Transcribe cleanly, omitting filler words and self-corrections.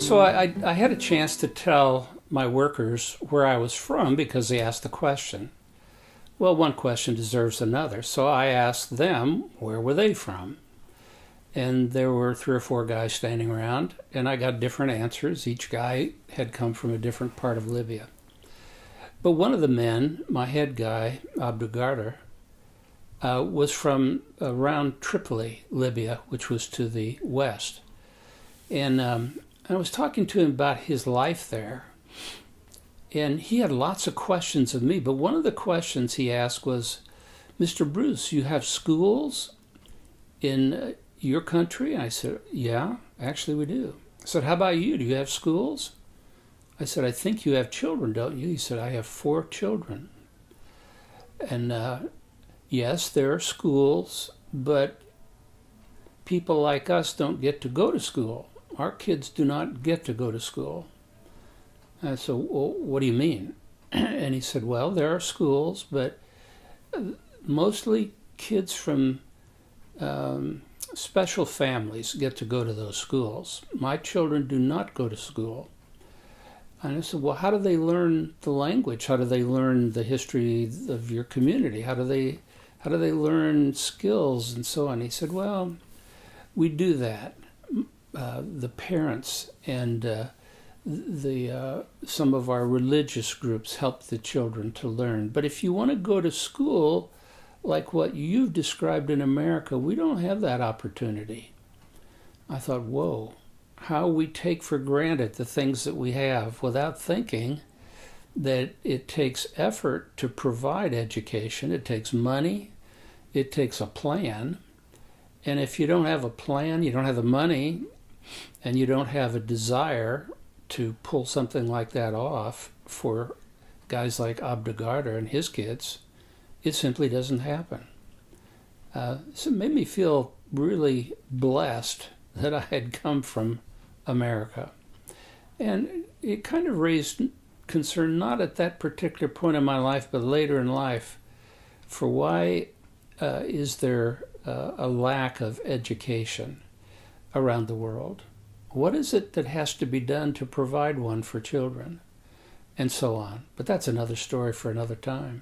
So I had a chance to tell my workers where I was from because they asked the question. Well, one question deserves another. So I asked them where were they from. And there were 3 or 4 guys standing around, and I got different answers. Each guy had come from a different part of Libya. But one of the men, my head guy, Abdul was from around Tripoli, Libya, which was to the west. And I was talking to him about his life there. And he had lots of questions of me, but one of the questions he asked was, Mr. Bruce, you have schools in your country? And I said, yeah, actually we do. I said, how about you? Do you have schools? I said, I think you have children, don't you? He said, I have 4 children. And yes, there are schools, but people like us don't get to go to school. Our kids do not get to go to school. And so, well, what do you mean? And he said, well, there are schools, but mostly kids from special families get to go to those schools. My children do not go to school. And I said, well, how do they learn the language? How do they learn the history of your community? How do they learn skills and so on? He said, well, we do that. The parents and some of our religious groups help the children to learn. But if you want to go to school like what you've described in America, we don't have that opportunity. I thought, whoa, how we take for granted the things that we have without thinking that it takes effort to provide education. It takes money. It takes a plan. And if you don't have a plan, you don't have the money, and you don't have a desire to pull something like that off for guys like Abdul and his kids, it simply doesn't happen. So it made me feel really blessed that I had come from America. And it kind of raised concern, not at that particular point in my life, but later in life, for why is there a lack of education around the world? What is it that has to be done to provide one for children? And so on. But that's another story for another time.